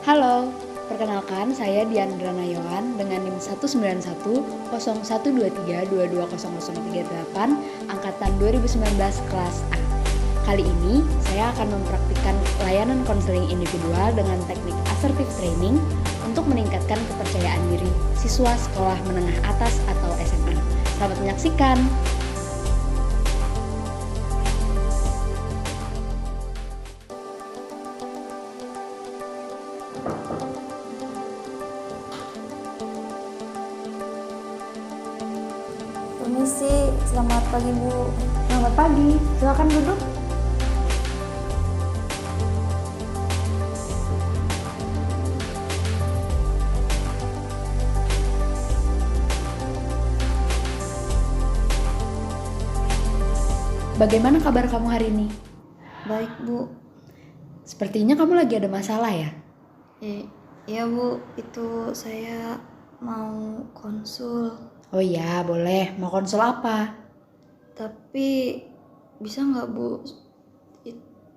Halo, perkenalkan saya Diandra Nayawan dengan NIM 1910123220038 angkatan 2019 kelas A. Kali ini saya akan mempraktikkan layanan konseling individual dengan teknik assertive training untuk meningkatkan kepercayaan diri siswa sekolah menengah atas atau SMA. Selamat menyaksikan. Permisi, selamat pagi Bu. Selamat pagi, silakan duduk. Bagaimana kabar kamu hari ini? Baik Bu. Sepertinya kamu lagi ada masalah ya? Iya Bu, itu saya mau konsul. Oh iya, boleh. Mau konsul apa? Tapi bisa nggak Bu,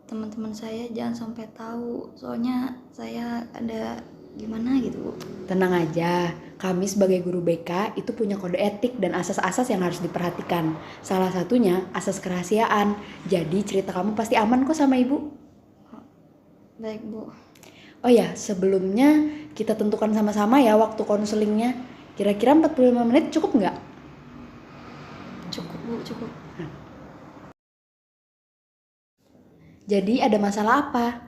teman-teman saya jangan sampai tahu. Soalnya saya ada gimana gitu Bu. Tenang aja, kami sebagai guru BK itu punya kode etik dan asas-asas yang harus diperhatikan. Salah satunya asas kerahasiaan. Jadi cerita kamu pasti aman kok sama ibu. Baik Bu. Oh ya, sebelumnya kita tentukan sama-sama ya waktu konselingnya. Kira-kira 45 menit cukup nggak? Cukup Bu, cukup. Jadi ada masalah apa?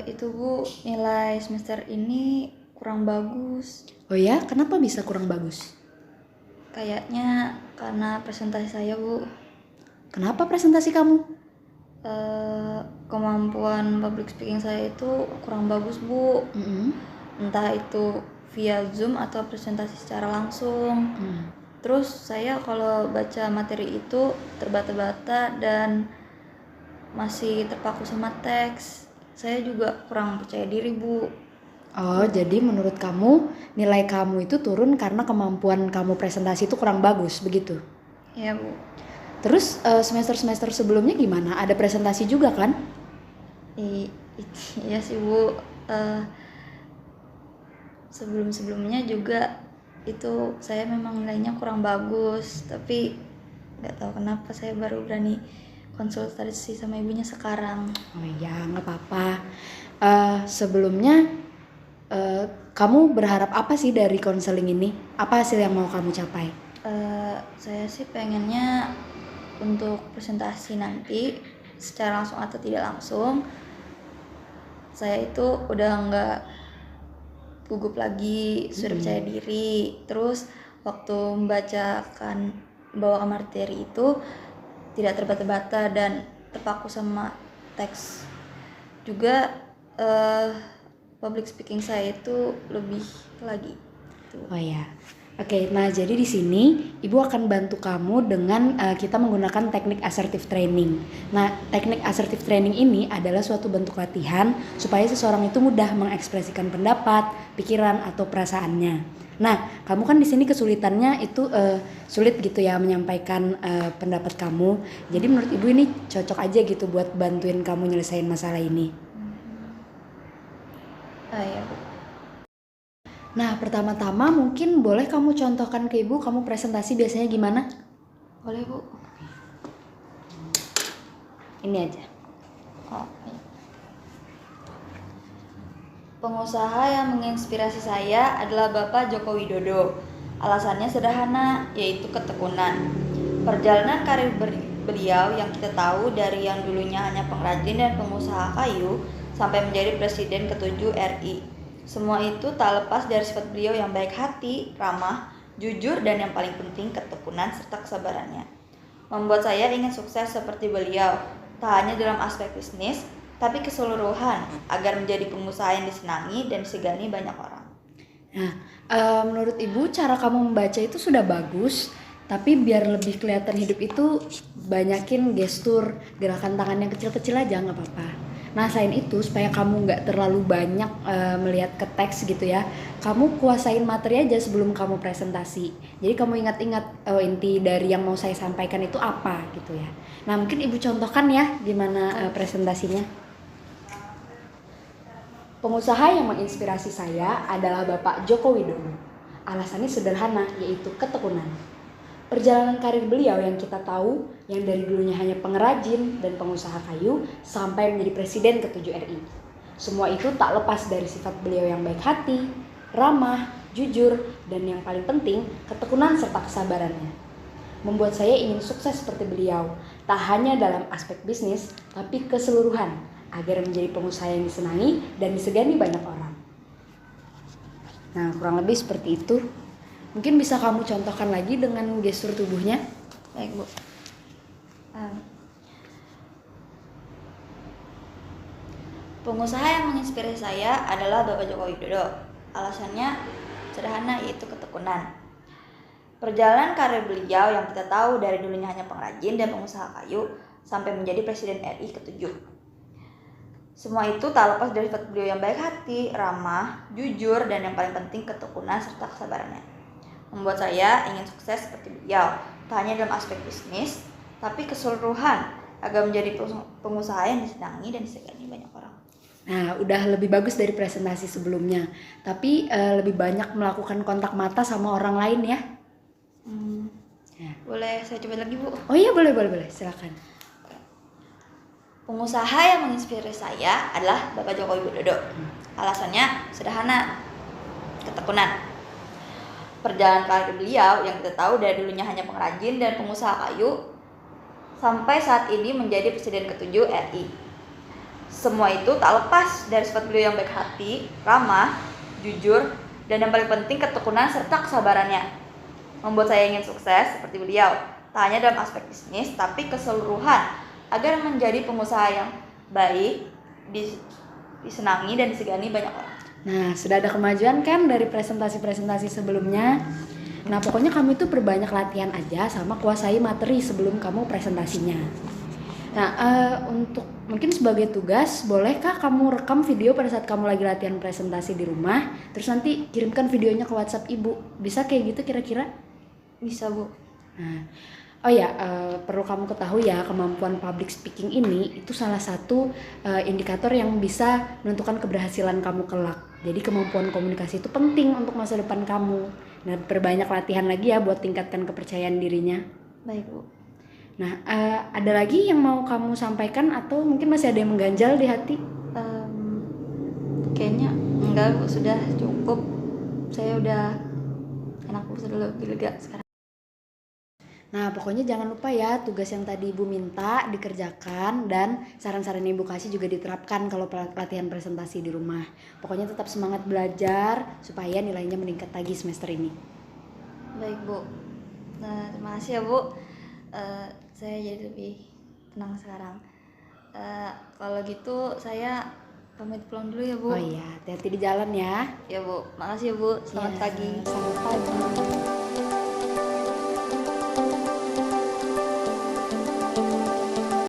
Itu Bu, nilai semester ini kurang bagus. Oh ya, kenapa bisa kurang bagus? Kayaknya karena presentasi saya Bu. Kenapa presentasi kamu? Kemampuan public speaking saya itu kurang bagus Bu. Entah itu via Zoom atau presentasi secara langsung. Terus saya kalau baca materi itu terbata-bata dan masih terpaku sama teks. Saya juga kurang percaya diri Bu. Oh, jadi menurut kamu nilai kamu itu turun karena kemampuan kamu presentasi itu kurang bagus, begitu? Iya Bu. Terus semester-semester sebelumnya gimana? Ada presentasi juga kan? Iya sih Bu. Sebelum-sebelumnya juga itu saya memang nilainya kurang bagus, tapi nggak tahu kenapa saya baru berani konsultasi sama ibunya sekarang. Oh iya, nggak apa-apa. Sebelumnya kamu berharap apa sih dari konseling ini? Apa hasil yang mau kamu capai? Saya sih pengennya untuk presentasi nanti secara langsung atau tidak langsung, saya itu udah nggak gugup lagi, sudah percaya diri. Terus waktu membawakan materi itu tidak terbata-bata dan terpaku sama teks. Juga public speaking saya itu lebih lagi. Oh ya. Oke, nah jadi di sini Ibu akan bantu kamu dengan kita menggunakan teknik assertive training. Nah, teknik assertive training ini adalah suatu bentuk latihan supaya seseorang itu mudah mengekspresikan pendapat, pikiran atau perasaannya. Nah, kamu kan di sini kesulitannya itu sulit gitu ya menyampaikan pendapat kamu. Jadi menurut Ibu ini cocok aja gitu buat bantuin kamu nyelesain masalah ini. Ya Bu. Nah, pertama-tama mungkin boleh kamu contohkan ke Ibu, kamu presentasi biasanya gimana? Boleh Bu. Ini aja. Iya. Pengusaha yang menginspirasi saya adalah Bapak Joko Widodo. Alasannya sederhana, yaitu ketekunan. Perjalanan karir beliau yang kita tahu dari yang dulunya hanya pengrajin dan pengusaha kayu sampai menjadi Presiden ke-7 RI. Semua itu tak lepas dari sifat beliau yang baik hati, ramah, jujur, dan yang paling penting ketekunan serta kesabarannya. Membuat saya ingin sukses seperti beliau, tak hanya dalam aspek bisnis, tapi keseluruhan, agar menjadi pengusaha yang disenangi dan disegani banyak orang. Nah, menurut Ibu cara kamu membaca itu sudah bagus, tapi biar lebih kelihatan hidup itu banyakin gestur, gerakan tangan yang kecil-kecil aja nggak apa-apa. Nah, selain itu supaya kamu nggak terlalu banyak melihat ke teks gitu ya, kamu kuasain materi aja sebelum kamu presentasi. Jadi kamu ingat-ingat inti dari yang mau saya sampaikan itu apa gitu ya. Nah, mungkin Ibu contohkan ya gimana presentasinya. Pengusaha yang menginspirasi saya adalah Bapak Joko Widodo. Alasannya sederhana, yaitu ketekunan. Perjalanan karir beliau yang kita tahu, yang dari dulunya hanya pengrajin dan pengusaha kayu, sampai menjadi Presiden ke-7 RI. Semua itu tak lepas dari sifat beliau yang baik hati, ramah, jujur, dan yang paling penting, ketekunan serta kesabarannya. Membuat saya ingin sukses seperti beliau, tak hanya dalam aspek bisnis, tapi keseluruhan, agar menjadi pengusaha yang disenangi dan disegani banyak orang. Nah, kurang lebih seperti itu. Mungkin bisa kamu contohkan lagi dengan gestur tubuhnya. Baik, Bu. Pengusaha yang menginspirasi saya adalah Bapak Joko Widodo. Alasannya sederhana, yaitu ketekunan. Perjalanan karir beliau yang kita tahu dari dulunya hanya pengrajin dan pengusaha kayu sampai menjadi Presiden RI ke-7. Semua itu tak lepas dari sifat beliau yang baik hati, ramah, jujur, dan yang paling penting ketekunan serta kesabarannya. Membuat saya ingin sukses seperti beliau, tak hanya dalam aspek bisnis, tapi keseluruhan agar menjadi pengusaha yang disenangi dan disegani banyak orang. Nah, udah lebih bagus dari presentasi sebelumnya, tapi lebih banyak melakukan kontak mata sama orang lain ya. Ya. Boleh saya coba lagi, Bu? Oh iya, boleh, silakan. Pengusaha yang menginspirasi saya adalah Bapak Joko Widodo. Alasannya sederhana, ketekunan. Perjalanan karir beliau yang kita tahu dari dulunya hanya pengrajin dan pengusaha kayu sampai saat ini menjadi Presiden ke-7 RI. Semua itu tak lepas dari sifat beliau yang baik hati, ramah, jujur, dan yang paling penting ketekunan serta kesabarannya. Membuat saya ingin sukses seperti beliau, tak hanya dalam aspek bisnis, tapi keseluruhan agar menjadi pengusaha yang baik, disenangi dan disegani banyak orang. Nah, sudah ada kemajuan kan dari presentasi-presentasi sebelumnya. Nah, pokoknya kamu itu perbanyak latihan aja sama kuasai materi sebelum kamu presentasinya. Nah, untuk mungkin sebagai tugas, bolehkah kamu rekam video pada saat kamu lagi latihan presentasi di rumah, terus nanti kirimkan videonya ke WhatsApp ibu. Bisa kayak gitu kira-kira? Bisa, Bu. Nah, oh ya, perlu kamu ketahui ya, kemampuan public speaking ini itu salah satu indikator yang bisa menentukan keberhasilan kamu kelak. Jadi kemampuan komunikasi itu penting untuk masa depan kamu. Nah, perbanyak latihan lagi ya buat tingkatkan kepercayaan dirinya. Baik, Bu. Nah, ada lagi yang mau kamu sampaikan atau mungkin masih ada yang mengganjal di hati? Kayaknya enggak, Bu. Sudah cukup. Saya udah enak, Bu. Sudah lebih lega sekarang. Nah, pokoknya jangan lupa ya, tugas yang tadi Ibu minta dikerjakan dan saran-saran Ibu kasih juga diterapkan kalau latihan presentasi di rumah. Pokoknya tetap semangat belajar supaya nilainya meningkat lagi semester ini. Baik, Bu. Nah, terima kasih ya, Bu. Saya jadi lebih tenang sekarang. Kalau gitu saya pamit pulang dulu ya, Bu. Oh iya, hati-hati di jalan ya. Ya, Bu. Makasih ya, Bu. Selamat Ya, pagi. Selamat pagi.